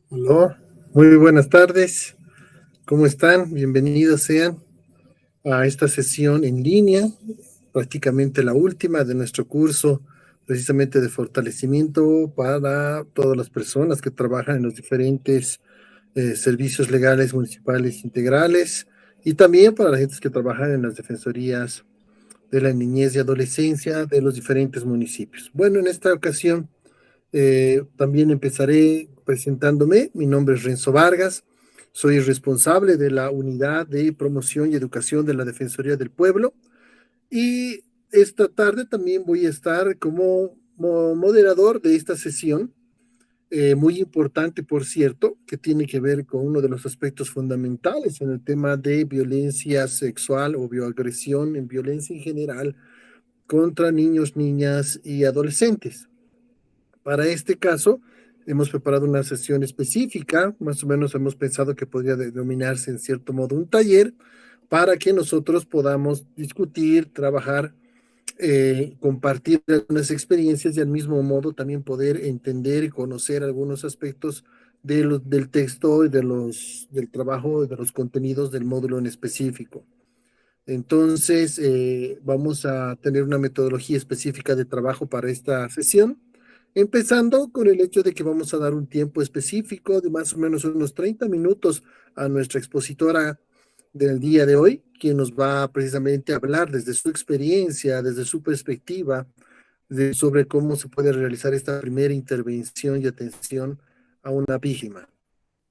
Hola, muy buenas tardes. ¿Cómo están? Bienvenidos sean a esta sesión en línea, prácticamente la última de nuestro curso, precisamente de fortalecimiento para todas las personas que trabajan en los diferentes servicios legales municipales integrales y también para las gentes que trabajan en las defensorías de la niñez y adolescencia de los diferentes municipios. Bueno, en esta ocasión también empezaré presentándome. Mi nombre es Renzo Vargas. Soy responsable de la unidad de promoción y educación de la Defensoría del Pueblo. Y esta tarde también voy a estar como moderador de esta sesión, muy importante, por cierto, que tiene que ver con uno de los aspectos fundamentales en el tema de violencia sexual o bioagresión en violencia en general contra niños, niñas y adolescentes. Para este caso, hemos preparado una sesión específica, más o menos hemos pensado que podría denominarse en cierto modo un taller, para que nosotros podamos discutir, trabajar, compartir algunas experiencias y al mismo modo también poder entender y conocer algunos aspectos del texto y del trabajo y de los contenidos del módulo en específico. Entonces, vamos a tener una metodología específica de trabajo para esta sesión, empezando con el hecho de que vamos a dar un tiempo específico de más o menos unos 30 minutos a nuestra expositora del día de hoy, quien nos va precisamente a hablar desde su experiencia, desde su perspectiva, sobre cómo se puede realizar esta primera intervención y atención a una víctima.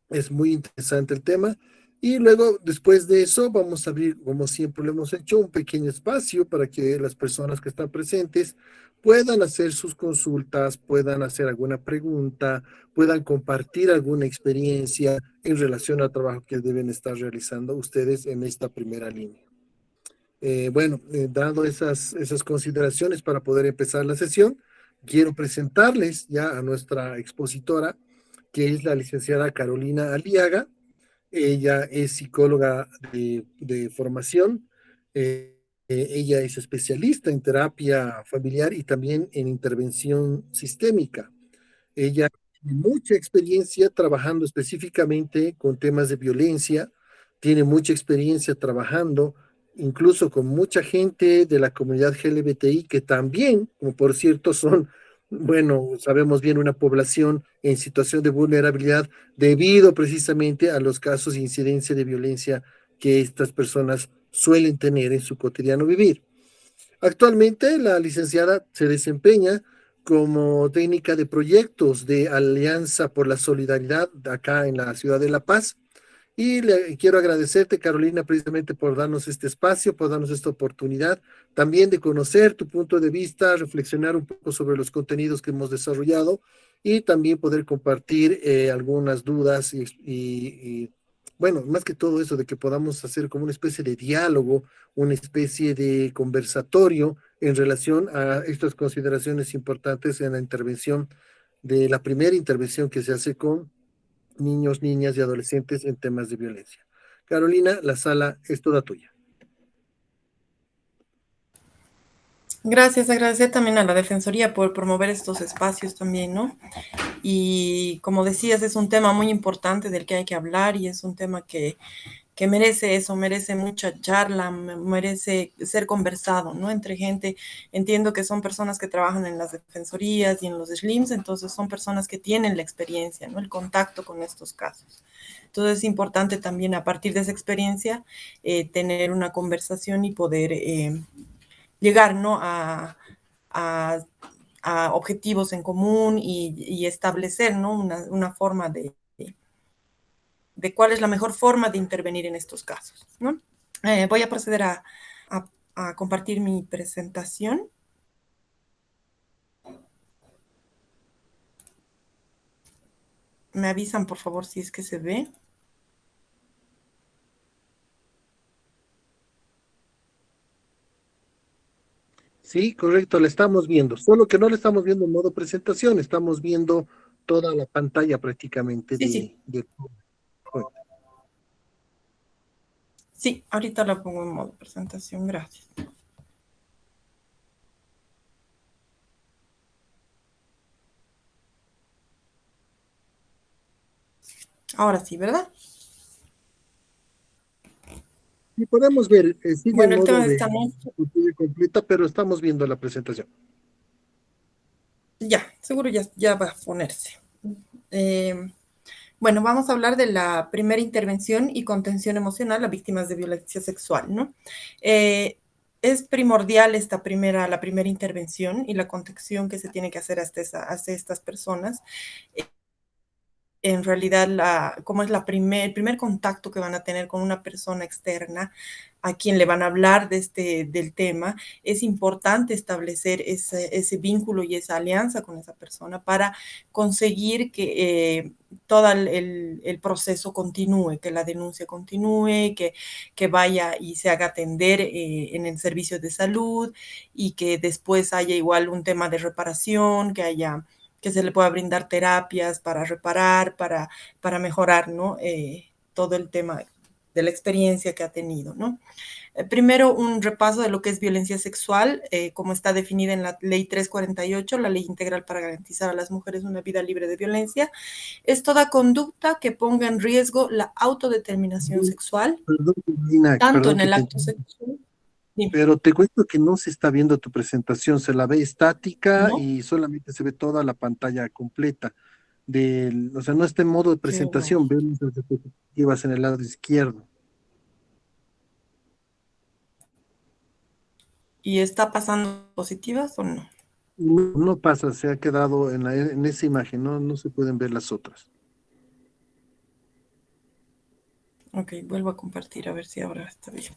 Es muy interesante el tema. Y luego, después de eso, vamos a abrir, como siempre lo hemos hecho, un pequeño espacio para que las personas que están presentes puedan hacer sus consultas, puedan hacer alguna pregunta, puedan compartir alguna experiencia en relación al trabajo que deben estar realizando ustedes en esta primera línea. Bueno, dado esas consideraciones para poder empezar la sesión, quiero presentarles ya a nuestra expositora, que es la licenciada Carolina Aliaga. Ella es psicóloga de formación. Ella es especialista en terapia familiar y también en intervención sistémica. Ella tiene mucha experiencia trabajando específicamente con temas de violencia, tiene mucha experiencia trabajando incluso con mucha gente de la comunidad LGBTI que también, como por cierto, son, bueno, sabemos bien, una población en situación de vulnerabilidad debido precisamente a los casos de incidencia de violencia que estas personas suelen tener en su cotidiano vivir. Actualmente la licenciada se desempeña como técnica de proyectos de Alianza por la Solidaridad acá en la ciudad de La Paz. Y le quiero agradecerte, Carolina, precisamente por darnos este espacio, por darnos esta oportunidad también de conocer tu punto de vista, reflexionar un poco sobre los contenidos que hemos desarrollado y también poder compartir algunas dudas bueno, más que todo eso, de que podamos hacer como una especie de diálogo, una especie de conversatorio en relación a estas consideraciones importantes en la intervención de la primera intervención que se hace con niños, niñas y adolescentes en temas de violencia. Carolina, la sala es toda tuya. Gracias, agradecer también a la Defensoría por promover estos espacios también, ¿no? Y como decías, es un tema muy importante del que hay que hablar y es un tema que merece eso, merece mucha charla, merece ser conversado, ¿no? Entre gente, entiendo que son personas que trabajan en las defensorías y en los SLIMs, entonces son personas que tienen la experiencia, ¿no? El contacto con estos casos. Entonces es importante también a partir de esa experiencia tener una conversación y poder llegar, ¿no? A, a objetivos en común y establecer, ¿no? Una forma de cuál es la mejor forma de intervenir en estos casos, ¿no? Voy a proceder a compartir mi presentación. Me avisan, por favor, si es que se ve. Sí, correcto, la estamos viendo, solo que no la estamos viendo en modo presentación, estamos viendo toda la pantalla prácticamente Sí, sí, de... sí, ahorita la pongo en modo presentación, gracias. Ahora sí, ¿verdad? Y podemos ver, sigue en Bueno, el modo tema de de esta noche, pantalla completa, pero estamos viendo la presentación. ya, seguro ya va a ponerse. Eh, bueno, vamos a hablar de la primera intervención y contención emocional a víctimas de violencia sexual, ¿no? Es primordial la primera intervención y la contención que se tiene que hacer hasta estas personas. En realidad, como es el primer contacto que van a tener con una persona externa a quien le van a hablar del tema, es importante establecer ese vínculo y esa alianza con esa persona para conseguir que todo el proceso continúe, que la denuncia continúe, que vaya y se haga atender en el servicio de salud y que después haya igual un tema de reparación, que se le pueda brindar terapias para reparar, para mejorar, ¿no? Todo el tema de la experiencia que ha tenido, ¿no? Primero, un repaso de lo que es violencia sexual, como está definida en la Ley 348, la Ley Integral para Garantizar a las Mujeres una Vida Libre de Violencia. Es toda conducta que ponga en riesgo la autodeterminación sexual, Perdón, Lina, tanto perdón en que el te acto interrumpa, sexual, dime, pero te cuento que no se está viendo tu presentación, se la ve estática ¿no? y solamente se ve toda la pantalla completa. O sea, no está en modo de Qué bueno. presentación, vemos las diapositivas en el lado izquierdo. ¿Y está pasando positivas o no? No, no pasa, se ha quedado en esa imagen, no, no se pueden ver las otras. Ok, vuelvo a compartir a ver si ahora está bien.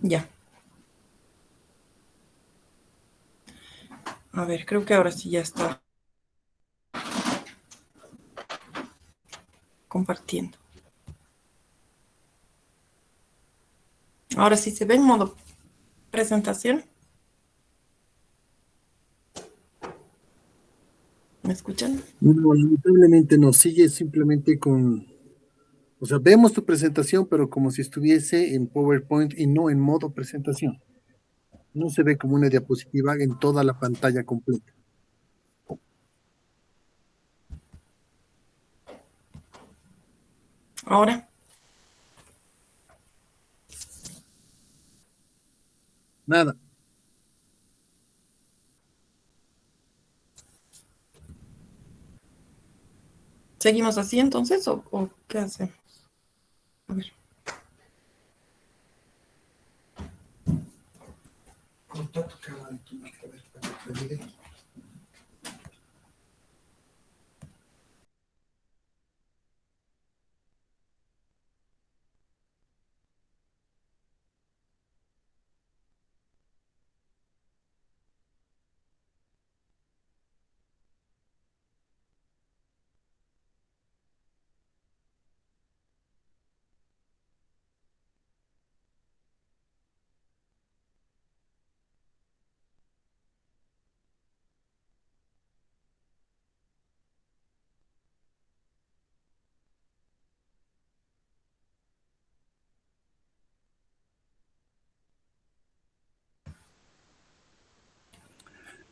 Ya. A ver, creo que ahora sí ya está compartiendo. Ahora sí se ve en modo presentación. ¿Me escuchan? No, lamentablemente no, sigue simplemente o sea, vemos tu presentación, pero como si estuviese en PowerPoint y no en modo presentación. No se ve como una diapositiva en toda la pantalla completa. Ahora, Nada. ¿seguimos así entonces o qué hacemos? A ver. Corta tu cámara y tu mic, a ver, para que te diga.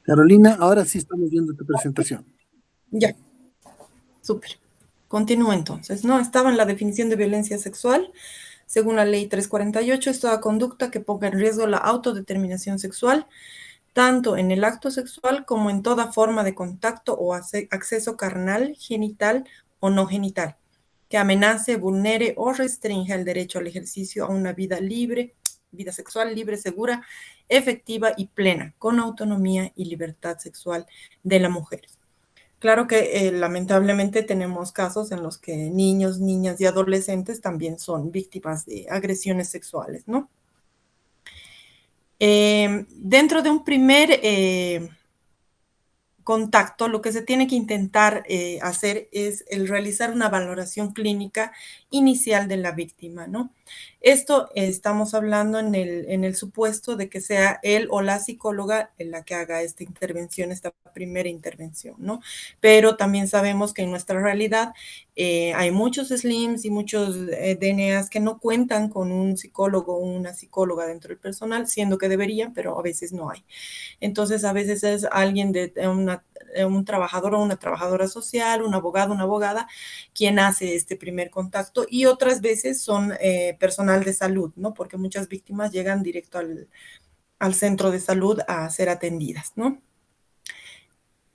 Carolina, ahora sí estamos viendo tu presentación. Ya, súper. Continúo entonces, ¿no? Estaba en la definición de violencia sexual. Según la ley 348, es toda conducta que ponga en riesgo la autodeterminación sexual, tanto en el acto sexual como en toda forma de contacto o acceso carnal, genital o no genital, que amenace, vulnere o restrinja el derecho al ejercicio a una vida libre, vida sexual libre, segura, efectiva y plena, con autonomía y libertad sexual de la mujer. Claro que lamentablemente tenemos casos en los que niños, niñas y adolescentes también son víctimas de agresiones sexuales, ¿no? Dentro de un primer contacto, lo que se tiene que intentar hacer es el realizar una valoración clínica inicial de la víctima, ¿no? Esto estamos hablando en el supuesto de que sea él o la psicóloga en la que haga esta intervención, esta primera intervención, ¿no? Pero también sabemos que en nuestra realidad hay muchos SLIMs y muchos DNAs que no cuentan con un psicólogo o una psicóloga dentro del personal, siendo que deberían, pero a veces no hay. Entonces, a veces es alguien de un trabajador o una trabajadora social, un abogado, una abogada, quien hace este primer contacto y otras veces son personal de salud, ¿no? Porque muchas víctimas llegan directo al centro de salud a ser atendidas, ¿no?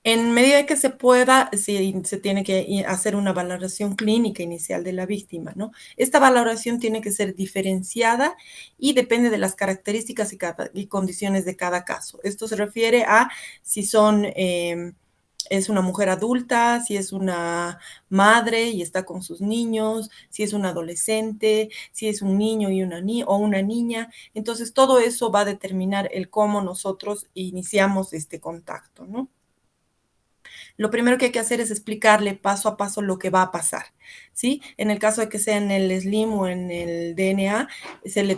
En medida que se pueda, se tiene que hacer una valoración clínica inicial de la víctima, ¿no? Esta valoración tiene que ser diferenciada y depende de las características y condiciones de cada caso. Esto se refiere a si es una mujer adulta, si es una madre y está con sus niños, si es un adolescente, si es un niño y o una niña. Entonces, todo eso va a determinar el cómo nosotros iniciamos este contacto, ¿no? Lo primero que hay que hacer es explicarle paso a paso lo que va a pasar, ¿sí? En el caso de que sea en el SLIM o en el DNA, se le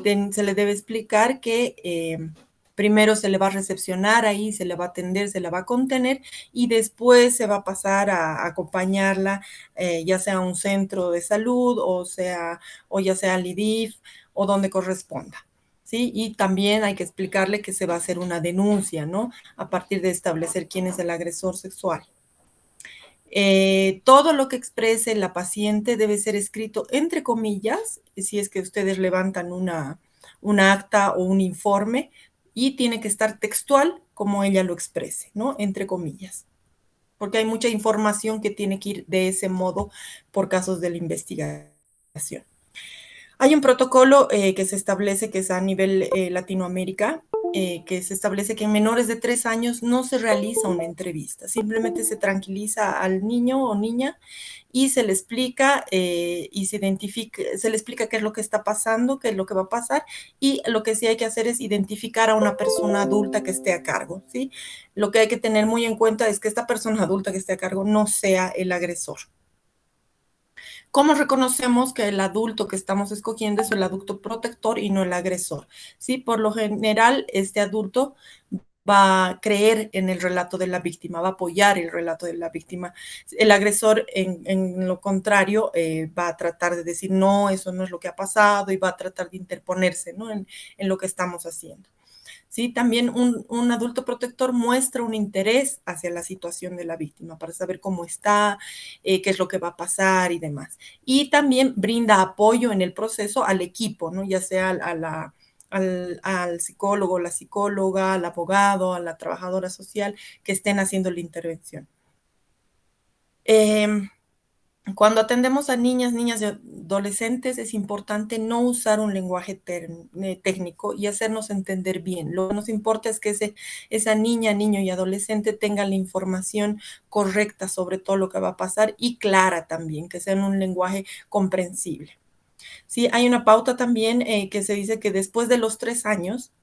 debe explicar que primero se le va a recepcionar ahí, se le va a atender, se la va a contener y después se va a pasar a acompañarla, ya sea a un centro de salud o ya sea al IDIF o donde corresponda. ¿Sí? Y también hay que explicarle que se va a hacer una denuncia, ¿no? A partir de establecer quién es el agresor sexual. Todo lo que exprese la paciente debe ser escrito entre comillas, si es que ustedes levantan una acta o un informe, y tiene que estar textual como ella lo exprese, ¿no? Entre comillas. Porque hay mucha información que tiene que ir de ese modo por casos de la investigación. Hay un protocolo que se establece, que es a nivel Latinoamérica, que se establece que en menores de 3 años no se realiza una entrevista, simplemente se tranquiliza al niño o niña y se le explica y se le explica qué es lo que está pasando, qué es lo que va a pasar, y lo que sí hay que hacer es identificar a una persona adulta que esté a cargo, ¿sí? Lo que hay que tener muy en cuenta es que esta persona adulta que esté a cargo no sea el agresor. ¿Cómo reconocemos que el adulto que estamos escogiendo es el adulto protector y no el agresor? Sí, por lo general, este adulto va a creer en el relato de la víctima, va a apoyar el relato de la víctima. El agresor, en lo contrario, va a tratar de decir, no, eso no es lo que ha pasado y va a tratar de interponerse, ¿no? en lo que estamos haciendo. ¿Sí? También un adulto protector muestra un interés hacia la situación de la víctima para saber cómo está, qué es lo que va a pasar y demás. Y también brinda apoyo en el proceso al equipo, ¿no? Ya sea al psicólogo, la psicóloga, al abogado, a la trabajadora social que estén haciendo la intervención. Cuando atendemos a niñas, niñas y adolescentes, es importante no usar un lenguaje técnico y hacernos entender bien. Lo que nos importa es que esa niña, niño y adolescente tenga la información correcta sobre todo lo que va a pasar y clara también, que sea en un lenguaje comprensible. Sí, hay una pauta también que se dice que después de los 3 años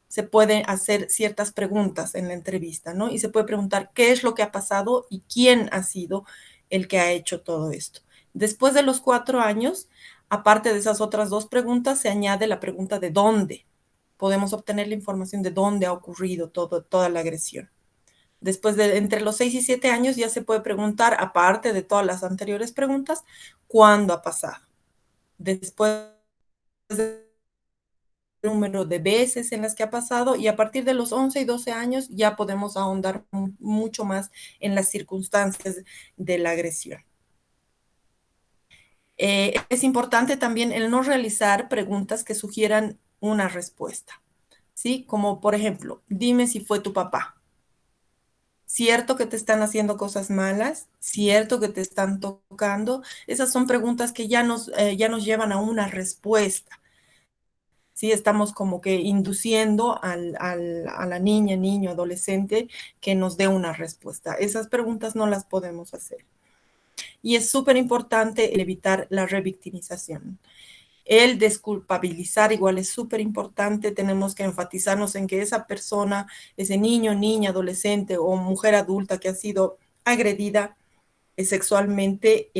se pueden hacer ciertas preguntas en la entrevista, ¿no? Y se puede preguntar qué es lo que ha pasado y quién ha sido el que ha hecho todo esto. Después de los 4 años, aparte de esas otras 2 preguntas, se añade la pregunta de dónde. Podemos obtener la información de dónde ha ocurrido toda la agresión. Después de entre los 6 y 7 años ya se puede preguntar, aparte de todas las anteriores preguntas, cuándo ha pasado. Después de número de veces en las que ha pasado y a partir de los 11 y 12 años ya podemos ahondar mucho más en las circunstancias de la agresión. Es importante también el no realizar preguntas que sugieran una respuesta, ¿sí? Como por ejemplo, dime si fue tu papá. ¿Cierto que te están haciendo cosas malas? ¿Cierto que te están tocando? Esas son preguntas que ya nos llevan a una respuesta. ¿sí? Estamos como que induciendo a la niña, niño, adolescente que nos dé una respuesta. Esas preguntas no las podemos hacer. Y es súper importante evitar la revictimización. El desculpabilizar igual es súper importante. Tenemos que enfatizarnos en que esa persona, ese niño, niña, adolescente o mujer adulta que ha sido agredida sexualmente,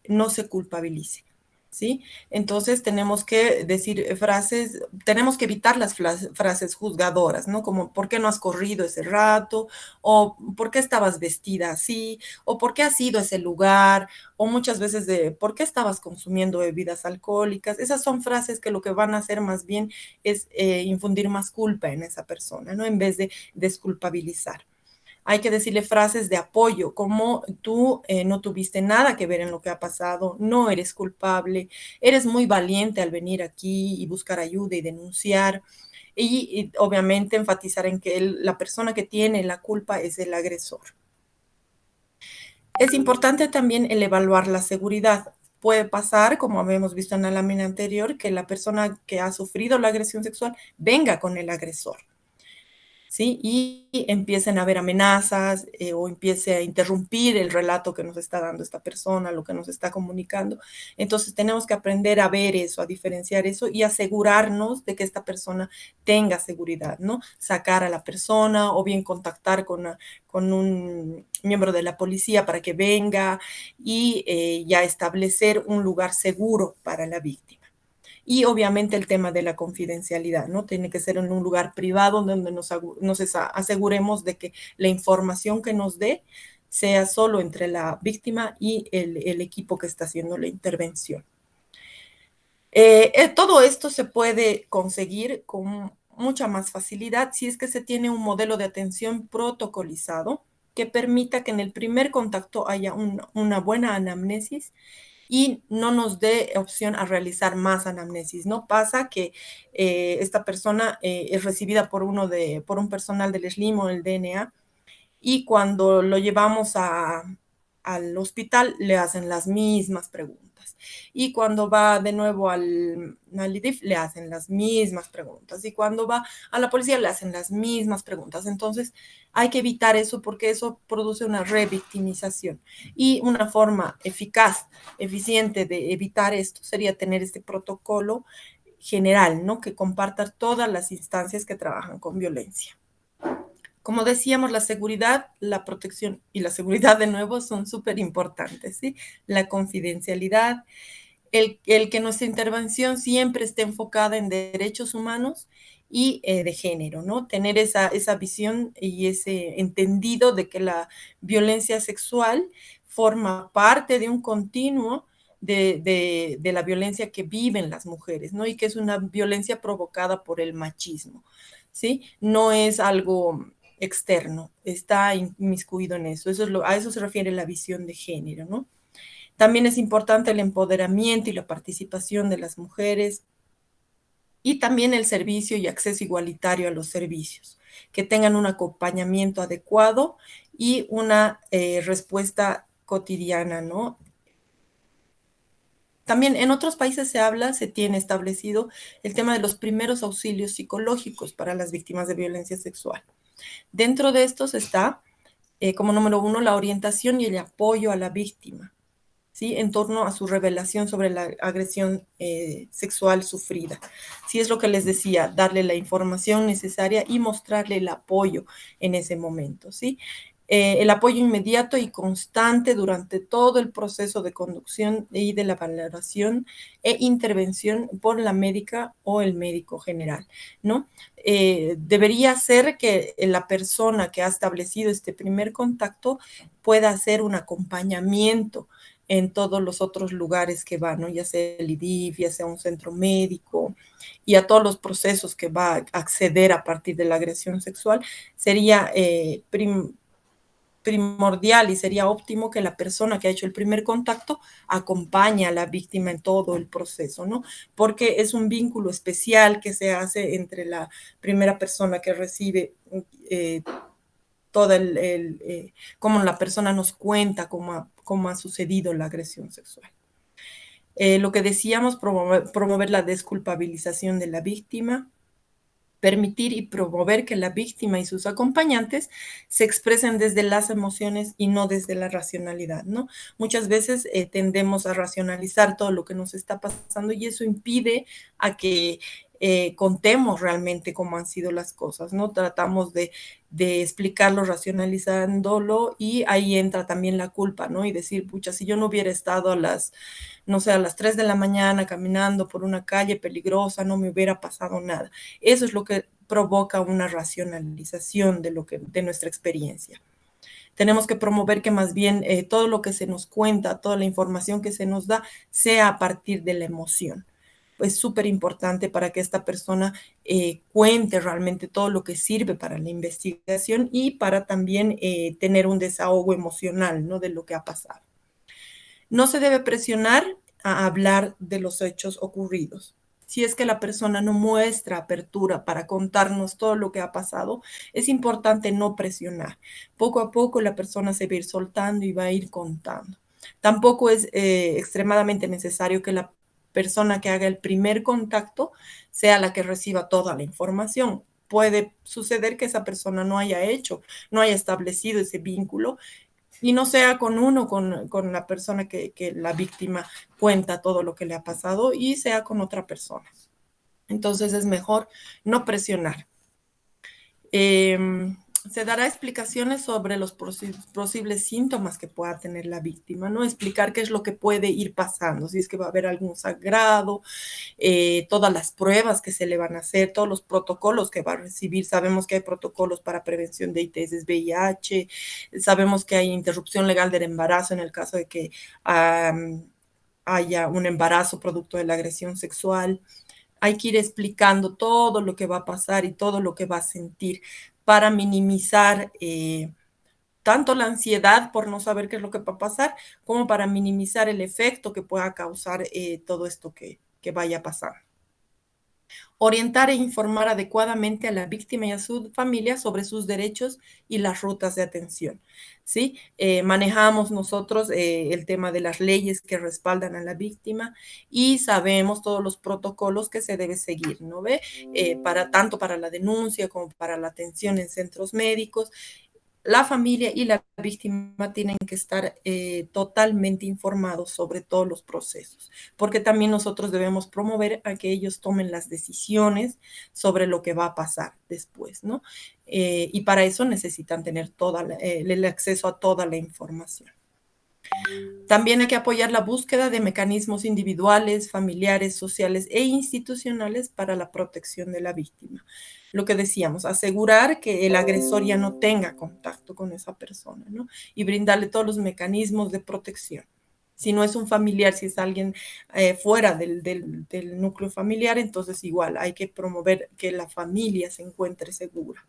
no se culpabilice. ¿Sí? Entonces tenemos que decir frases, tenemos que evitar las frases juzgadoras, ¿no? Como, ¿por qué no has corrido ese rato? O ¿por qué estabas vestida así? O ¿por qué has ido a ese lugar? O muchas veces de, ¿por qué estabas consumiendo bebidas alcohólicas? Esas son frases que lo que van a hacer más bien es infundir más culpa en esa persona, ¿no? En vez de desculpabilizar. Hay que decirle frases de apoyo, como tú no tuviste nada que ver en lo que ha pasado, no eres culpable, eres muy valiente al venir aquí y buscar ayuda y denunciar. Y obviamente enfatizar en que la persona que tiene la culpa es el agresor. Es importante también el evaluar la seguridad. Puede pasar, como habíamos visto en la lámina anterior, que la persona que ha sufrido la agresión sexual venga con el agresor. ¿Sí? Y empiecen a haber amenazas o empiece a interrumpir el relato que nos está dando esta persona, lo que nos está comunicando. Entonces tenemos que aprender a ver eso, a diferenciar eso y asegurarnos de que esta persona tenga seguridad, ¿no? Sacar a la persona o bien contactar con un miembro de la policía para que venga y ya establecer un lugar seguro para la víctima. Y obviamente el tema de la confidencialidad, ¿no? Tiene que ser en un lugar privado donde nos aseguremos de que la información que nos dé sea solo entre la víctima y el equipo que está haciendo la intervención. Todo esto se puede conseguir con mucha más facilidad si es que se tiene un modelo de atención protocolizado que permita que en el primer contacto haya una buena anamnesis y no nos dé opción a realizar más anamnesis. No pasa que esta persona es recibida por un personal del SLIM o el DNA y cuando lo llevamos al hospital le hacen las mismas preguntas. Y cuando va de nuevo al IDIF le hacen las mismas preguntas. Y cuando va a la policía le hacen las mismas preguntas. Entonces hay que evitar eso porque eso produce una revictimización. Y una forma eficaz, eficiente de evitar esto sería tener este protocolo general, ¿no? Que comparta todas las instancias que trabajan con violencia. Como decíamos, la seguridad, la protección y la seguridad de nuevo son súper importantes, ¿sí? La confidencialidad, el que nuestra intervención siempre esté enfocada en derechos humanos y de género, ¿no? Tener esa visión y ese entendido de que la violencia sexual forma parte de un continuo de la violencia que viven las mujeres, ¿no? Y que es una violencia provocada por el machismo, ¿sí? No es algo externo, está inmiscuido en eso. A eso se refiere la visión de género, ¿no? También es importante el empoderamiento y la participación de las mujeres y también el servicio y acceso igualitario a los servicios, que tengan un acompañamiento adecuado y una respuesta cotidiana, ¿no? También en otros países se tiene establecido el tema de los primeros auxilios psicológicos para las víctimas de violencia sexual. Dentro de estos está, como número 1, la orientación y el apoyo a la víctima, ¿sí? En torno a su revelación sobre la agresión sexual sufrida. Sí, es lo que les decía, darle la información necesaria y mostrarle el apoyo en ese momento, ¿sí? El apoyo inmediato y constante durante todo el proceso de conducción y de la valoración e intervención por la médica o el médico general, ¿no? Debería ser que la persona que ha establecido este primer contacto pueda hacer un acompañamiento en todos los otros lugares que va, ¿no? Ya sea el IDIF, ya sea un centro médico, y a todos los procesos que va a acceder a partir de la agresión sexual, sería primordial y sería óptimo que la persona que ha hecho el primer contacto acompañe a la víctima en todo el proceso, ¿no? Porque es un vínculo especial que se hace entre la primera persona que recibe todo cómo la persona nos cuenta cómo ha sucedido la agresión sexual. Lo que decíamos, promover la desculpabilización de la víctima, permitir y promover que la víctima y sus acompañantes se expresen desde las emociones y no desde la racionalidad, ¿no? Muchas veces tendemos a racionalizar todo lo que nos está pasando y eso impide a que contemos realmente cómo han sido las cosas, ¿no? Tratamos de explicarlo racionalizándolo y ahí entra también la culpa, ¿no? Y decir, pucha, si yo no hubiera estado no sé, a las 3 de la mañana caminando por una calle peligrosa, no me hubiera pasado nada. Eso es lo que provoca una racionalización de nuestra experiencia. Tenemos que promover que más bien todo lo que se nos cuenta, toda la información que se nos da, sea a partir de la emoción. Es súper importante para que esta persona cuente realmente todo lo que sirve para la investigación y para también tener un desahogo emocional, ¿no? De lo que ha pasado. No se debe presionar a hablar de los hechos ocurridos. Si es que la persona no muestra apertura para contarnos todo lo que ha pasado, es importante no presionar. Poco a poco la persona se va a ir soltando y va a ir contando. Tampoco es extremadamente necesario que la persona que haga el primer contacto sea la que reciba toda la información. Puede suceder que esa persona no haya establecido ese vínculo y no sea con la persona que la víctima cuenta todo lo que le ha pasado y sea con otra persona. Entonces es mejor no presionar. Se dará explicaciones sobre los posibles síntomas que pueda tener la víctima, ¿no? Explicar qué es lo que puede ir pasando, si es que va a haber algún sangrado, todas las pruebas que se le van a hacer, todos los protocolos que va a recibir. Sabemos que hay protocolos para prevención de ITS, VIH, sabemos que hay interrupción legal del embarazo en el caso de que haya un embarazo producto de la agresión sexual. Hay que ir explicando todo lo que va a pasar y todo lo que va a sentir para minimizar tanto la ansiedad por no saber qué es lo que va a pasar, como para minimizar el efecto que pueda causar todo esto que vaya a pasar. Orientar e informar adecuadamente a la víctima y a su familia sobre sus derechos y las rutas de atención. ¿Sí? Manejamos nosotros el tema de las leyes que respaldan a la víctima y sabemos todos los protocolos que se debe seguir, ¿no ve? Tanto para la denuncia como para la atención en centros médicos. La familia y la víctima tienen que estar totalmente informados sobre todos los procesos, porque también nosotros debemos promover a que ellos tomen las decisiones sobre lo que va a pasar después, ¿no? Y para eso necesitan tener el acceso a toda la información. También hay que apoyar la búsqueda de mecanismos individuales, familiares, sociales e institucionales para la protección de la víctima. Lo que decíamos, asegurar que el agresor ya no tenga contacto con esa persona, ¿no? Y brindarle todos los mecanismos de protección. Si no es un familiar, si es alguien fuera del núcleo familiar, entonces igual hay que promover que la familia se encuentre segura.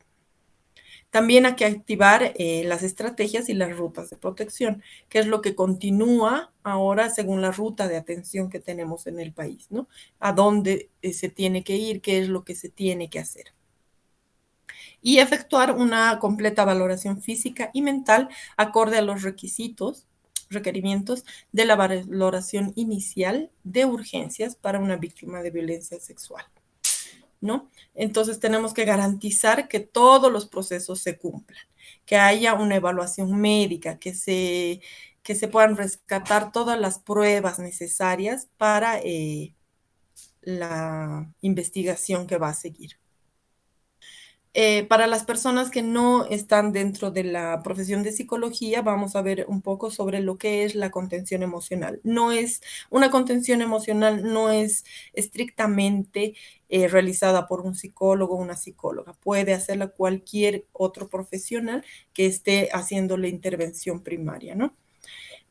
También hay que activar las estrategias y las rutas de protección, que es lo que continúa ahora según la ruta de atención que tenemos en el país, ¿no? A dónde se tiene que ir, qué es lo que se tiene que hacer. Y efectuar una completa valoración física y mental acorde a los requerimientos de la valoración inicial de urgencias para una víctima de violencia sexual, ¿no? Entonces tenemos que garantizar que todos los procesos se cumplan, que haya una evaluación médica, que se puedan rescatar todas las pruebas necesarias para la investigación que va a seguir. Para las personas que no están dentro de la profesión de psicología, vamos a ver un poco sobre lo que es la contención emocional. Una contención emocional no es estrictamente realizada por un psicólogo o una psicóloga. Puede hacerla cualquier otro profesional que esté haciendo la intervención primaria, ¿no?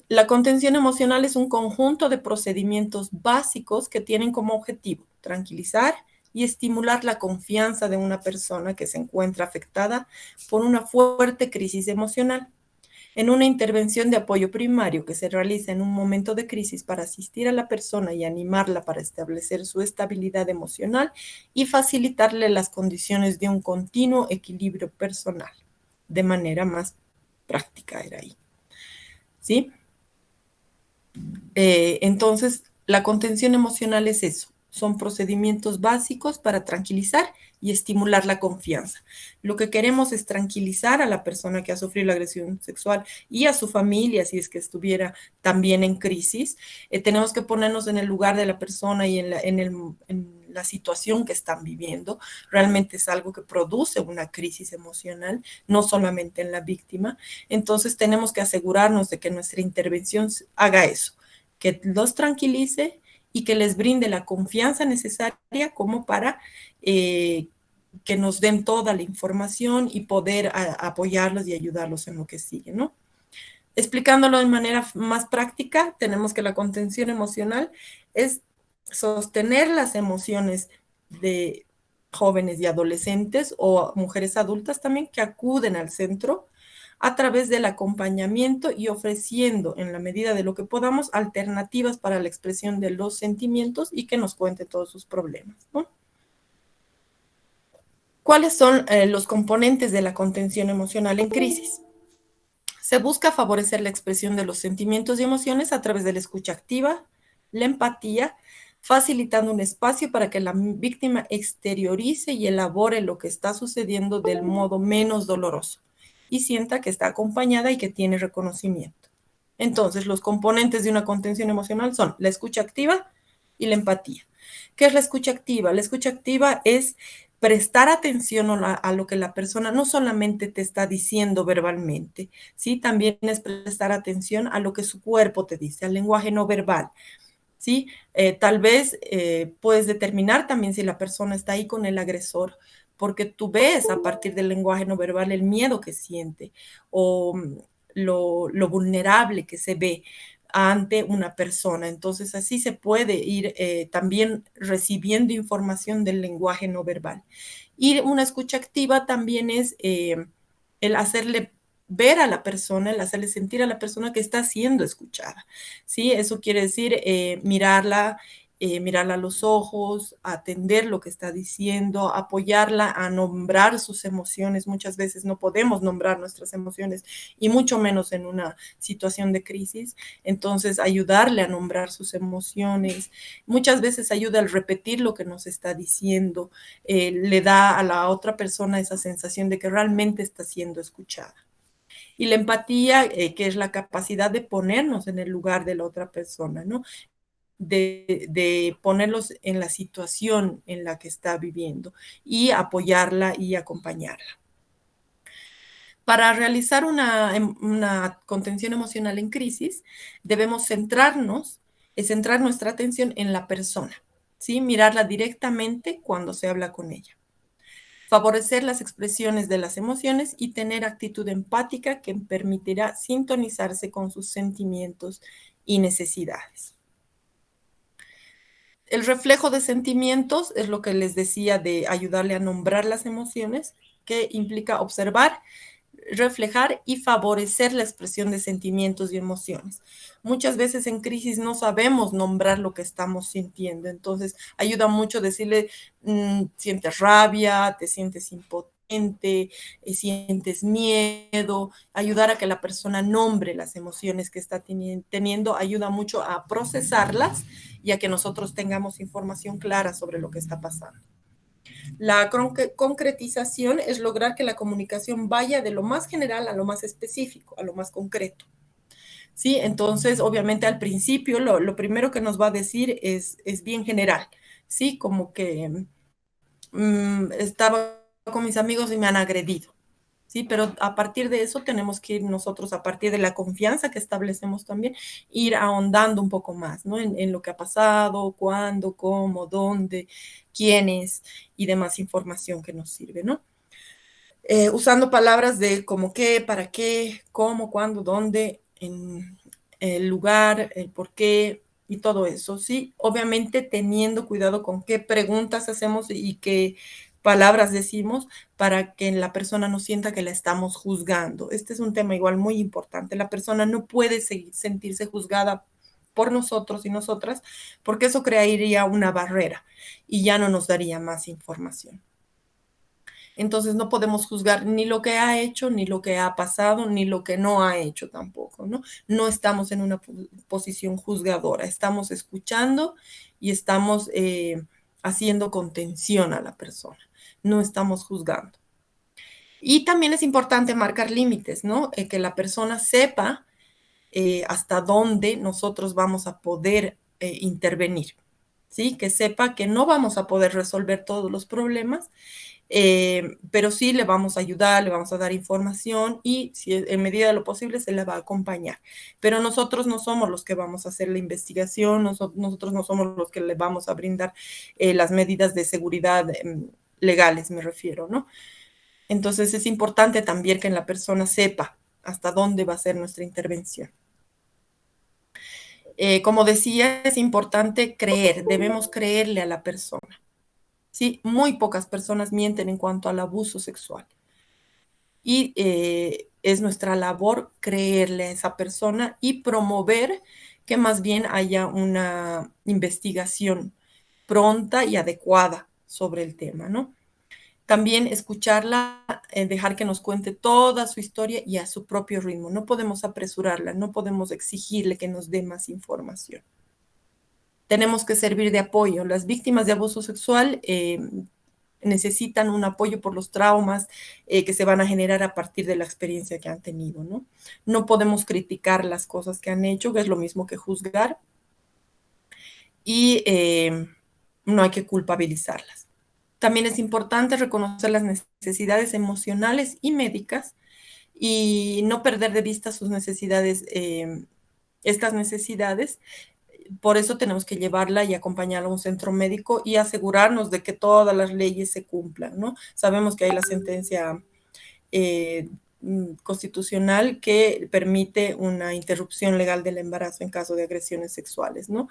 La contención emocional es un conjunto de procedimientos básicos que tienen como objetivo tranquilizar y estimular la confianza de una persona que se encuentra afectada por una fuerte crisis emocional. En una intervención de apoyo primario que se realiza en un momento de crisis para asistir a la persona y animarla para establecer su estabilidad emocional y facilitarle las condiciones de un continuo equilibrio personal, de manera más práctica era ahí. ¿Sí? Entonces, La contención emocional es eso, son procedimientos básicos para tranquilizar y estimular la confianza. Lo que queremos es tranquilizar a la persona que ha sufrido la agresión sexual y a su familia, si es que estuviera también en crisis. Tenemos que ponernos en el lugar de la persona y en la situación que están viviendo. Realmente es algo que produce una crisis emocional, no solamente en la víctima. Entonces tenemos que asegurarnos de que nuestra intervención haga eso, que los tranquilice y que les brinde la confianza necesaria como para que nos den toda la información y poder apoyarlos y ayudarlos en lo que sigue, ¿no? Explicándolo de manera más práctica, tenemos que la contención emocional es sostener las emociones de jóvenes y adolescentes o mujeres adultas también que acuden al centro a través del acompañamiento y ofreciendo, en la medida de lo que podamos, alternativas para la expresión de los sentimientos y que nos cuente todos sus problemas, ¿no? ¿Cuáles son los componentes de la contención emocional en crisis? Se busca favorecer la expresión de los sentimientos y emociones a través de la escucha activa, la empatía, facilitando un espacio para que la víctima exteriorice y elabore lo que está sucediendo del modo menos doloroso y sienta que está acompañada y que tiene reconocimiento. Entonces, los componentes de una contención emocional son la escucha activa y la empatía. ¿Qué es la escucha activa? La escucha activa es prestar atención a lo que la persona no solamente te está diciendo verbalmente, ¿sí? También es prestar atención a lo que su cuerpo te dice, al lenguaje no verbal, ¿sí? Tal vez puedes determinar también si la persona está ahí con el agresor, porque tú ves a partir del lenguaje no verbal el miedo que siente o lo vulnerable que se ve ante una persona. Entonces así se puede ir también recibiendo información del lenguaje no verbal. Y una escucha activa también es el hacerle ver a la persona, el hacerle sentir a la persona que está siendo escuchada, ¿sí? Eso quiere decir mirarla a los ojos, atender lo que está diciendo, apoyarla a nombrar sus emociones. Muchas veces no podemos nombrar nuestras emociones y mucho menos en una situación de crisis. Entonces, ayudarle a nombrar sus emociones. Muchas veces ayuda al repetir lo que nos está diciendo. Le da a la otra persona esa sensación de que realmente está siendo escuchada. Y la empatía, que es la capacidad de ponernos en el lugar de la otra persona, ¿no? De ponerlos en la situación en la que está viviendo y apoyarla y acompañarla. Para realizar una contención emocional en crisis, debemos centrar nuestra atención en la persona, ¿sí? Mirarla directamente cuando se habla con ella. Favorecer las expresiones de las emociones y tener actitud empática que permitirá sintonizarse con sus sentimientos y necesidades. El reflejo de sentimientos es lo que les decía de ayudarle a nombrar las emociones, que implica observar, reflejar y favorecer la expresión de sentimientos y emociones. Muchas veces en crisis no sabemos nombrar lo que estamos sintiendo, entonces ayuda mucho decirle, sientes rabia, te sientes impotente, sientes miedo, ayudar a que la persona nombre las emociones que está teniendo, ayuda mucho a procesarlas y a que nosotros tengamos información clara sobre lo que está pasando. La concretización es lograr que la comunicación vaya de lo más general a lo más específico, a lo más concreto. ¿Sí? Entonces, obviamente al principio lo primero que nos va a decir es bien general, ¿sí? Como que estaba con mis amigos y me han agredido. Sí, pero a partir de eso tenemos que ir nosotros, a partir de la confianza que establecemos también, ir ahondando un poco más, ¿no? En lo que ha pasado, cuándo, cómo, dónde, quiénes y demás información que nos sirve, ¿no? Usando palabras de como qué, para qué, cómo, cuándo, dónde, en el lugar, el por qué y todo eso, ¿sí? Obviamente teniendo cuidado con qué preguntas hacemos y qué palabras decimos para que la persona no sienta que la estamos juzgando. Este es un tema igual muy importante. La persona no puede sentirse juzgada por nosotros y nosotras, porque eso crearía una barrera y ya no nos daría más información. Entonces no podemos juzgar ni lo que ha hecho, ni lo que ha pasado, ni lo que no ha hecho tampoco, ¿no? No estamos en una posición juzgadora, estamos escuchando y estamos haciendo contención a la persona, no estamos juzgando. Y también es importante marcar límites, ¿no? Que la persona sepa hasta dónde nosotros vamos a poder intervenir, ¿sí? Que sepa que no vamos a poder resolver todos los problemas, pero sí le vamos a ayudar, le vamos a dar información y si en medida de lo posible se le va a acompañar. Pero nosotros no somos los que vamos a hacer la investigación, nosotros no somos los que le vamos a brindar las medidas de seguridad legales, me refiero, ¿no? Entonces es importante también que la persona sepa hasta dónde va a ser nuestra intervención. Como decía, es importante creer, debemos creerle a la persona. ¿Sí? Muy pocas personas mienten en cuanto al abuso sexual. Y es nuestra labor creerle a esa persona y promover que más bien haya una investigación pronta y adecuada sobre el tema, ¿no? También escucharla, dejar que nos cuente toda su historia y a su propio ritmo. No podemos apresurarla, no podemos exigirle que nos dé más información. Tenemos que servir de apoyo. Las víctimas de abuso sexual necesitan un apoyo por los traumas que se van a generar a partir de la experiencia que han tenido, ¿no? No podemos criticar las cosas que han hecho, que es lo mismo que juzgar, y no hay que culpabilizarlas. También es importante reconocer las necesidades emocionales y médicas y no perder de vista sus necesidades, estas necesidades. Por eso tenemos que llevarla y acompañarla a un centro médico y asegurarnos de que todas las leyes se cumplan, ¿no? Sabemos que hay la sentencia constitucional que permite una interrupción legal del embarazo en caso de agresiones sexuales, ¿no?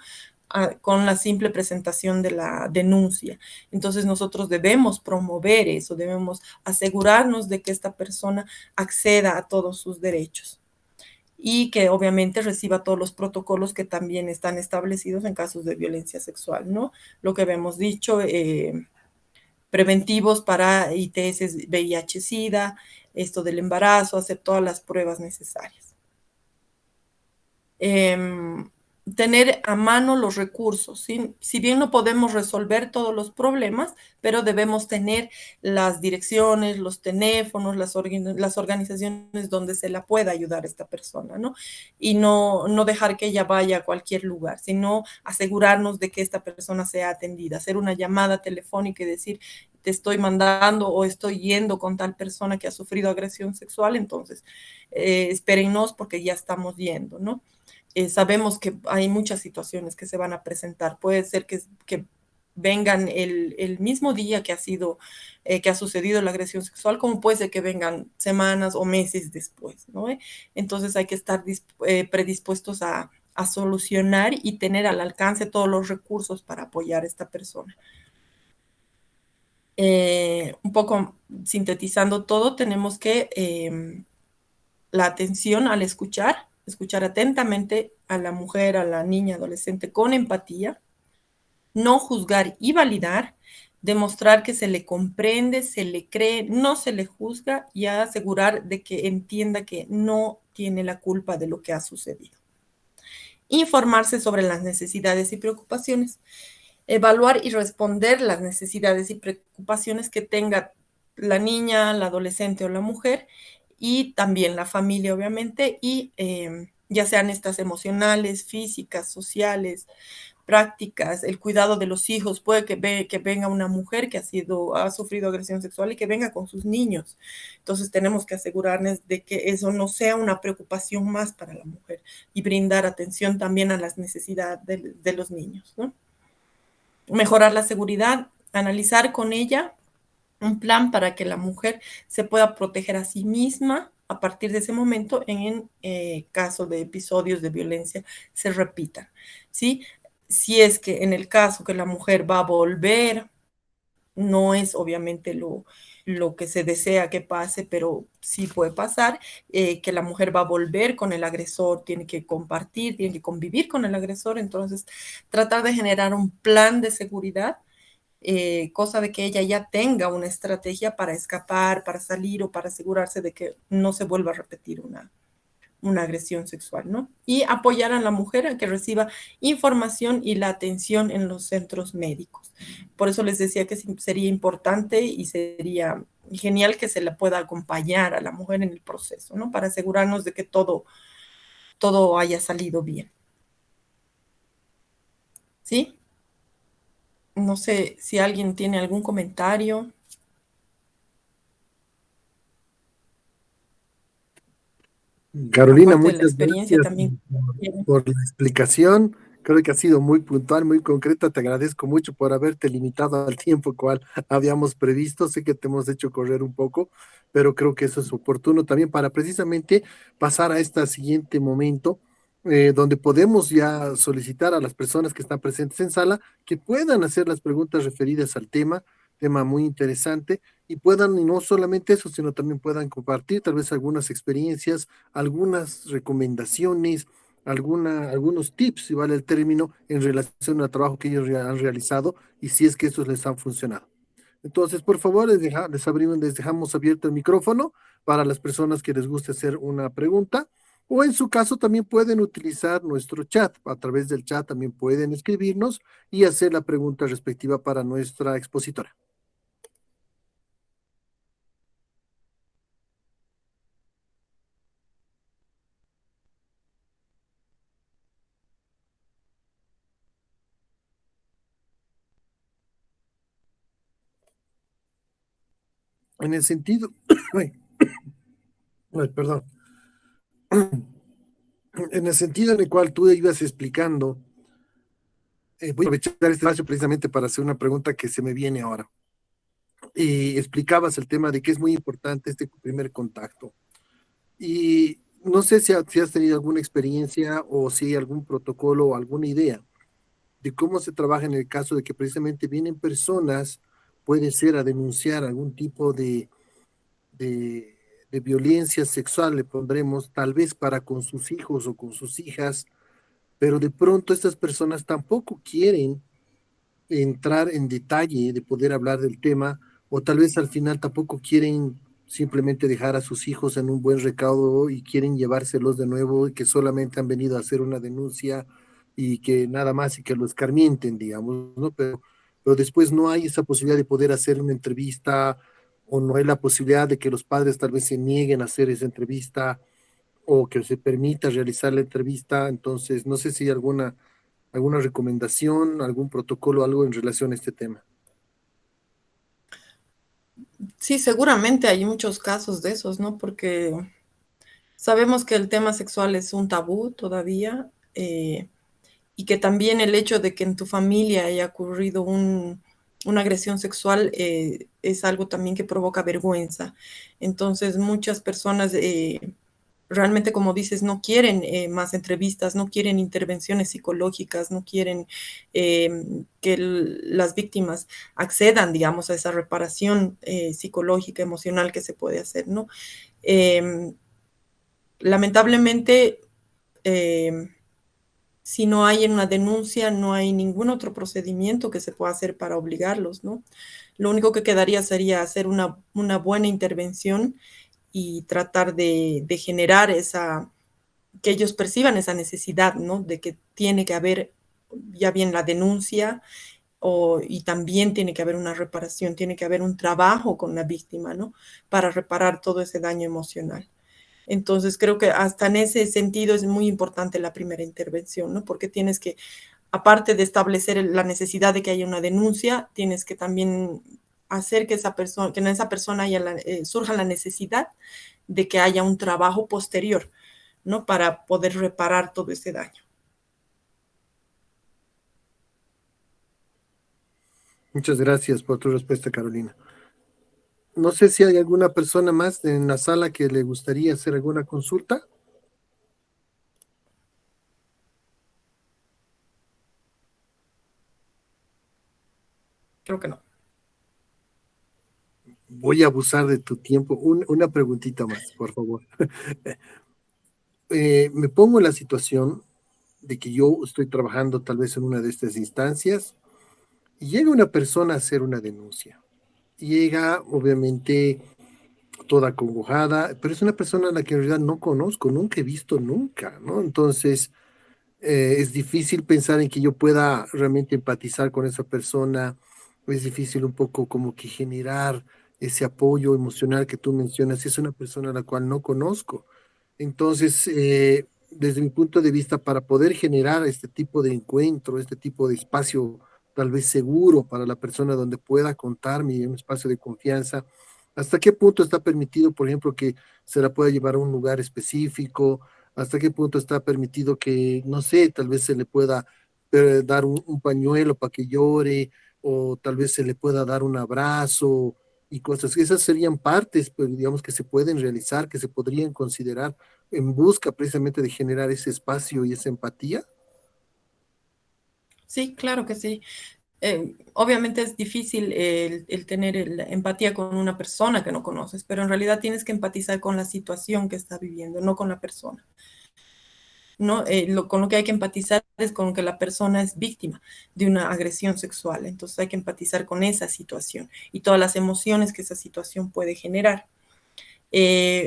Con la simple presentación de la denuncia. Entonces nosotros debemos promover eso, debemos asegurarnos de que esta persona acceda a todos sus derechos y que obviamente reciba todos los protocolos que también están establecidos en casos de violencia sexual, ¿no? Lo que habíamos dicho, preventivos para ITS, VIH, SIDA, esto del embarazo, hacer todas las pruebas necesarias. Tener a mano los recursos, ¿sí? Si bien no podemos resolver todos los problemas, pero debemos tener las direcciones, los teléfonos, las organizaciones donde se la pueda ayudar a esta persona, ¿no? Y no dejar que ella vaya a cualquier lugar, sino asegurarnos de que esta persona sea atendida, hacer una llamada telefónica y decir, te estoy mandando o estoy yendo con tal persona que ha sufrido agresión sexual, entonces espérennos porque ya estamos yendo, ¿no? Sabemos que hay muchas situaciones que se van a presentar. Puede ser que vengan el mismo día que ha sucedido la agresión sexual, como puede ser que vengan semanas o meses después, ¿no? Entonces hay que estar predispuestos a solucionar y tener al alcance todos los recursos para apoyar a esta persona. Un poco sintetizando todo, tenemos que la atención al escuchar atentamente a la mujer, a la niña, adolescente con empatía, no juzgar y validar, demostrar que se le comprende, se le cree, no se le juzga y asegurar de que entienda que no tiene la culpa de lo que ha sucedido. Informarse sobre las necesidades y preocupaciones, evaluar y responder las necesidades y preocupaciones que tenga la niña, la adolescente o la mujer y también la familia, obviamente, y ya sean estas emocionales, físicas, sociales, prácticas, el cuidado de los hijos, puede que venga una mujer que ha sufrido agresión sexual y que venga con sus niños. Entonces tenemos que asegurarnos de que eso no sea una preocupación más para la mujer y brindar atención también a las necesidades de los niños, ¿no? Mejorar la seguridad, analizar con ella un plan para que la mujer se pueda proteger a sí misma a partir de ese momento en caso de episodios de violencia se repitan, ¿sí? Si es que en el caso que la mujer va a volver, no es obviamente lo que se desea que pase, pero sí puede pasar, que la mujer va a volver con el agresor, tiene que compartir, tiene que convivir con el agresor, entonces tratar de generar un plan de seguridad cosa de que ella ya tenga una estrategia para escapar, para salir o para asegurarse de que no se vuelva a repetir una agresión sexual, ¿no? Y apoyar a la mujer a que reciba información y la atención en los centros médicos. Por eso les decía que sería importante y sería genial que se le pueda acompañar a la mujer en el proceso, ¿no? Para asegurarnos de que todo haya salido bien. ¿Sí? No sé si alguien tiene algún comentario. Carolina, Aparte de la muchas experiencia gracias también. por la explicación. Creo que ha sido muy puntual, muy concreta. Te agradezco mucho por haberte limitado al tiempo cual habíamos previsto. Sé que te hemos hecho correr un poco, pero creo que eso es oportuno también para precisamente pasar a este siguiente momento, donde podemos ya solicitar a las personas que están presentes en sala que puedan hacer las preguntas referidas al tema muy interesante, y puedan, y no solamente eso, sino también puedan compartir tal vez algunas experiencias, algunas recomendaciones, algunos tips, si vale el término, en relación al trabajo que ellos han realizado y si es que estos les han funcionado. Entonces, por favor, les dejamos abierto el micrófono para las personas que les guste hacer una pregunta, o en su caso también pueden utilizar nuestro chat. A través del chat también pueden escribirnos y hacer la pregunta respectiva para nuestra expositora. En el sentido, ay, ay, perdón, en el sentido en el cual tú ibas explicando, voy a aprovechar este espacio precisamente para hacer una pregunta que se me viene ahora. Y explicabas el tema de que es muy importante este primer contacto. Y no sé si has tenido alguna experiencia o si hay algún protocolo o alguna idea de cómo se trabaja en el caso de que precisamente vienen personas, puede ser a denunciar algún tipo de, de violencia sexual, le pondremos, tal vez para con sus hijos o con sus hijas, pero de pronto estas personas tampoco quieren entrar en detalle de poder hablar del tema, o tal vez al final tampoco quieren simplemente dejar a sus hijos en un buen recaudo y quieren llevárselos de nuevo y que solamente han venido a hacer una denuncia y que nada más y que lo escarmienten, digamos, ¿no? Pero después no hay esa posibilidad de poder hacer una entrevista, o no hay la posibilidad de que los padres tal vez se nieguen a hacer esa entrevista o que se permita realizar la entrevista. Entonces, no sé si hay alguna recomendación, algún protocolo, algo en relación a este tema. Sí, seguramente hay muchos casos de esos, ¿no? Porque sabemos que el tema sexual es un tabú todavía, y que también el hecho de que en tu familia haya ocurrido una agresión sexual es algo también que provoca vergüenza. Entonces, muchas personas realmente, como dices, no quieren más entrevistas, no quieren intervenciones psicológicas, no quieren que las víctimas accedan, digamos, a esa reparación psicológica, emocional que se puede hacer, ¿no? Eh, lamentablemente, eh, si no hay una denuncia, no hay ningún otro procedimiento que se pueda hacer para obligarlos, ¿no? Lo único que quedaría sería hacer una buena intervención y tratar de generar que ellos perciban esa necesidad, ¿no? De que tiene que haber ya bien la denuncia y también tiene que haber una reparación, tiene que haber un trabajo con la víctima, ¿no? Para reparar todo ese daño emocional. Entonces, creo que hasta en ese sentido es muy importante la primera intervención, ¿no? Porque tienes que, aparte de establecer la necesidad de que haya una denuncia, tienes que también hacer que que en esa persona surja la necesidad de que haya un trabajo posterior, ¿no? Para poder reparar todo ese daño. Muchas gracias por tu respuesta, Carolina. No sé si hay alguna persona más en la sala que le gustaría hacer alguna consulta. Creo que no. Voy a abusar de tu tiempo. Una preguntita más, por favor. Me pongo en la situación de que yo estoy trabajando tal vez en una de estas instancias Y llega una persona a hacer una denuncia. Llega, obviamente, toda acongojada, pero es una persona a la que en realidad no conozco, nunca he visto nunca, ¿no? Entonces, es difícil pensar en que yo pueda realmente empatizar con esa persona, es difícil un poco como que generar ese apoyo emocional que tú mencionas, es una persona a la cual no conozco. Entonces, desde mi punto de vista, para poder generar este tipo de encuentro, este tipo de espacio tal vez seguro para la persona donde pueda contarme, un espacio de confianza, ¿hasta qué punto está permitido, por ejemplo, que se la pueda llevar a un lugar específico? ¿Hasta qué punto está permitido que, no sé, tal vez se le pueda dar un pañuelo para que llore, o tal vez se le pueda dar un abrazo y cosas? Esas serían partes, pues, digamos, que se pueden realizar, que se podrían considerar en busca precisamente de generar ese espacio y esa empatía. Sí, claro que sí. Obviamente es difícil el tener empatía con una persona que no conoces, pero en realidad tienes que empatizar con la situación que está viviendo, no con la persona. ¿No? Con lo que hay que empatizar es con que la persona es víctima de una agresión sexual. Entonces hay que empatizar con esa situación y todas las emociones que esa situación puede generar.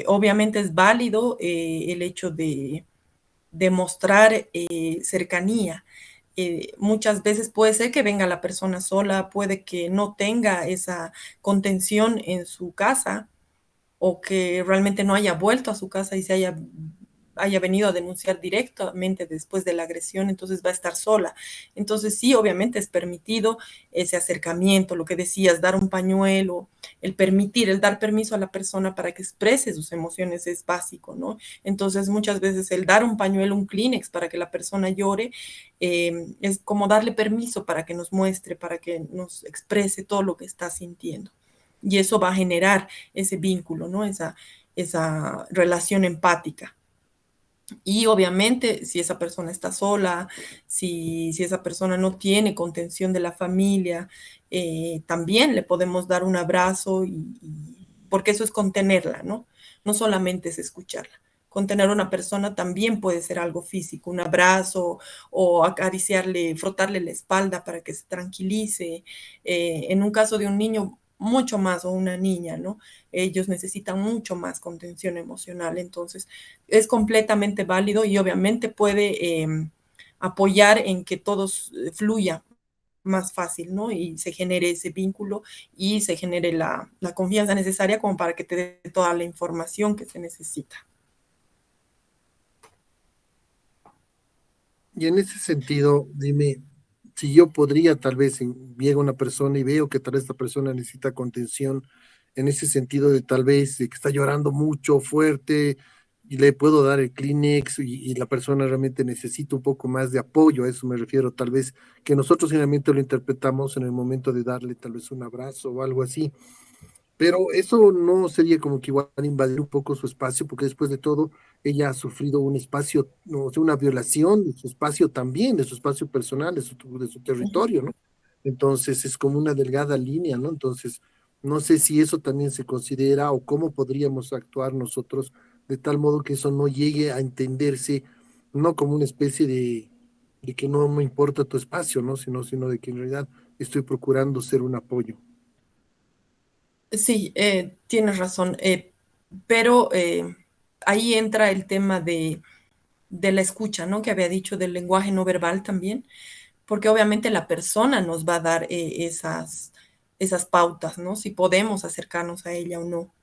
Obviamente es válido el hecho de mostrar cercanía. Muchas veces puede ser que venga la persona sola, puede que no tenga esa contención en su casa o que realmente no haya vuelto a su casa y haya venido a denunciar directamente después de la agresión, entonces va a estar sola. Entonces sí, obviamente es permitido ese acercamiento, lo que decías, dar un pañuelo, el dar permiso a la persona para que exprese sus emociones es básico, ¿no? Entonces muchas veces el dar un pañuelo, un Kleenex para que la persona llore, es como darle permiso para que nos muestre, para que nos exprese todo lo que está sintiendo. Y eso va a generar ese vínculo, ¿no? Esa relación empática. Y obviamente, si esa persona está sola, si esa persona no tiene contención de la familia, también le podemos dar un abrazo, porque eso es contenerla, ¿no? No solamente es escucharla. Contener a una persona también puede ser algo físico, un abrazo o acariciarle, frotarle la espalda para que se tranquilice. En un caso de un niño, mucho más, o una niña, ¿no? Ellos necesitan mucho más contención emocional. Entonces, es completamente válido y obviamente puede apoyar en que todo fluya más fácil, ¿no? Y se genere ese vínculo y se genere la confianza necesaria como para que te dé toda la información que se necesita. Y en ese sentido, dime, si yo podría tal vez, llega una persona y veo que tal vez esta persona necesita contención, en ese sentido de tal vez de que está llorando mucho, fuerte, y le puedo dar el Kleenex y la persona realmente necesita un poco más de apoyo, a eso me refiero, tal vez que nosotros generalmente lo interpretamos en el momento de darle tal vez un abrazo o algo así. Pero eso no sería como que igual invadir un poco su espacio, porque después de todo, ella ha sufrido un espacio, no, o sea, una violación de su espacio también, de su espacio personal, de su territorio, ¿no? Entonces es como una delgada línea, ¿no? Entonces, no sé si eso también se considera o cómo podríamos actuar nosotros de tal modo que eso no llegue a entenderse, no como una especie de que no me importa tu espacio, ¿no? Sino de que en realidad estoy procurando ser un apoyo. Sí, tienes razón, pero ahí entra el tema de la escucha, ¿no? Que había dicho del lenguaje no verbal también, porque obviamente la persona nos va a dar esas pautas, ¿no? Si podemos acercarnos a ella o no.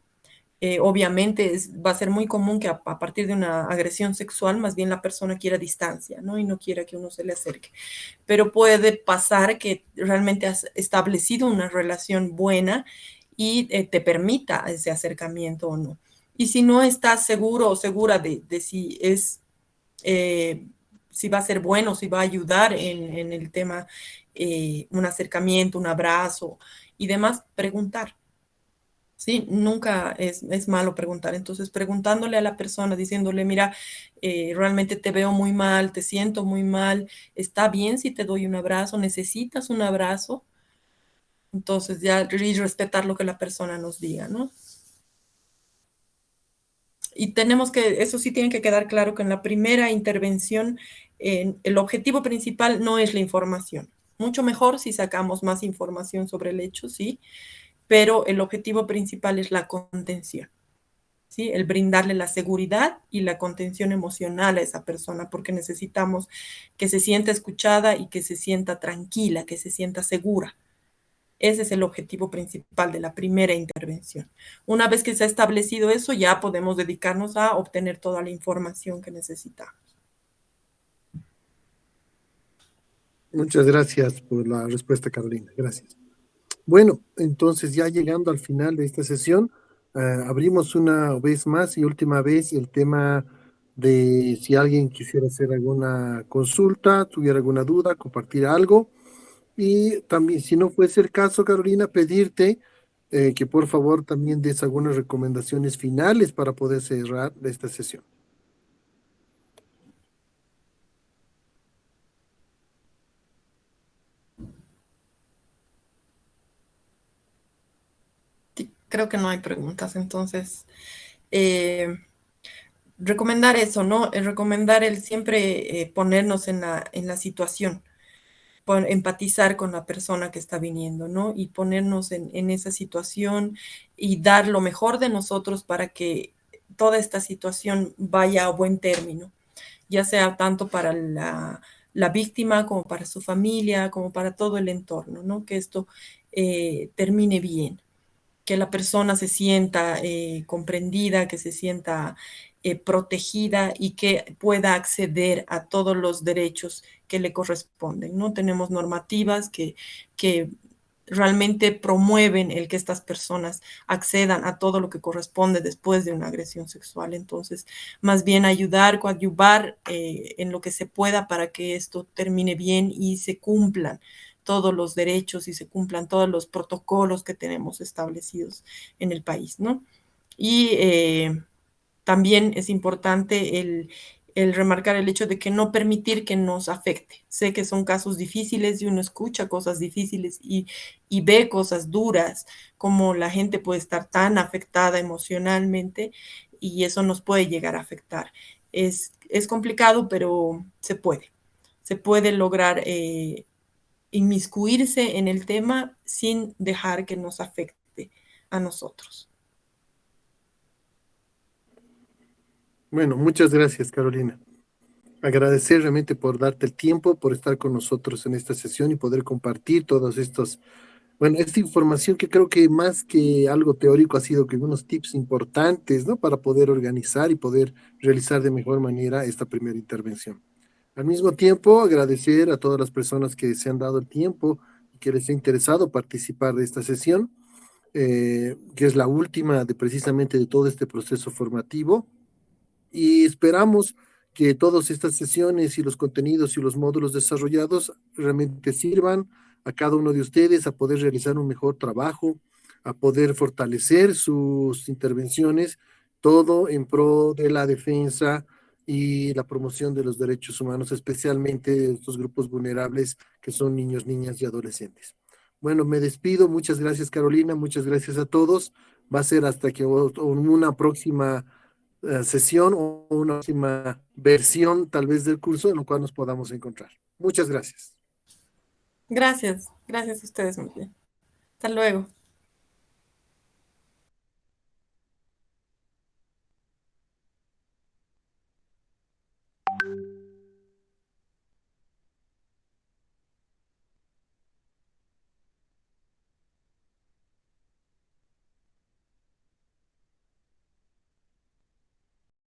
Obviamente va a ser muy común que a partir de una agresión sexual, más bien la persona quiera distancia, ¿no? Y no quiera que uno se le acerque. Pero puede pasar que realmente has establecido una relación buena y te permita ese acercamiento o no. Y si no estás seguro o segura de eh, si va a ser bueno, si va a ayudar en el tema, un acercamiento, un abrazo y demás, preguntar. Sí, nunca es malo preguntar. Entonces, preguntándole a la persona, diciéndole, mira, realmente te veo muy mal, te siento muy mal, ¿está bien si te doy un abrazo? ¿Necesitas un abrazo? Entonces, ya y respetar lo que la persona nos diga, ¿no? Y eso sí tiene que quedar claro que en la primera intervención, el objetivo principal no es la información. Mucho mejor si sacamos más información sobre el hecho, sí, pero el objetivo principal es la contención. ¿Sí? El brindarle la seguridad y la contención emocional a esa persona, porque necesitamos que se sienta escuchada y que se sienta tranquila, que se sienta segura. Ese es el objetivo principal de la primera intervención. Una vez que se ha establecido eso, ya podemos dedicarnos a obtener toda la información que necesitamos. Muchas gracias por la respuesta, Carolina. Gracias. Bueno, entonces ya llegando al final de esta sesión, abrimos una vez más y última vez el tema de si alguien quisiera hacer alguna consulta, tuviera alguna duda, compartir algo. Y también, si no fuese el caso, Carolina, pedirte que por favor también des algunas recomendaciones finales para poder cerrar esta sesión. Sí, creo que no hay preguntas, entonces recomendar eso, ¿no? Recomendar el siempre ponernos en la situación, empatizar con la persona que está viniendo, ¿no? Y ponernos en esa situación y dar lo mejor de nosotros para que toda esta situación vaya a buen término, ya sea tanto para la víctima como para su familia, como para todo el entorno, ¿no? Que esto termine bien, que la persona se sienta comprendida, que se sienta protegida y que pueda acceder a todos los derechos que le corresponden, ¿no? Tenemos normativas que realmente promueven el que estas personas accedan a todo lo que corresponde después de una agresión sexual. Entonces, más bien ayudar, coadyuvar en lo que se pueda para que esto termine bien y se cumplan todos los derechos y se cumplan todos los protocolos que tenemos establecidos en el país, ¿no? Y también es importante el remarcar el hecho de que no permitir que nos afecte. Sé que son casos difíciles y uno escucha cosas difíciles y ve cosas duras, como la gente puede estar tan afectada emocionalmente y eso nos puede llegar a afectar. Es complicado, pero se puede. Se puede lograr inmiscuirse en el tema sin dejar que nos afecte a nosotros. Bueno, muchas gracias, Carolina. Agradecer realmente por darte el tiempo, por estar con nosotros en esta sesión y poder compartir todos estos, bueno, esta información que creo que más que algo teórico ha sido que unos tips importantes, ¿no? Para poder organizar y poder realizar de mejor manera esta primera intervención. Al mismo tiempo, agradecer a todas las personas que se han dado el tiempo y que les ha interesado participar de esta sesión, que es la última de precisamente de todo este proceso formativo y esperamos que todas estas sesiones y los contenidos y los módulos desarrollados realmente sirvan a cada uno de ustedes a poder realizar un mejor trabajo, a poder fortalecer sus intervenciones, todo en pro de la defensa y la promoción de los derechos humanos, especialmente de estos grupos vulnerables que son niños, niñas y adolescentes. Bueno, me despido. Muchas gracias, Carolina. Muchas gracias a todos. Va a ser hasta que una próxima sesión o una próxima versión tal vez del curso en lo cual nos podamos encontrar. Muchas gracias. Gracias, gracias a ustedes, muy bien. Hasta luego.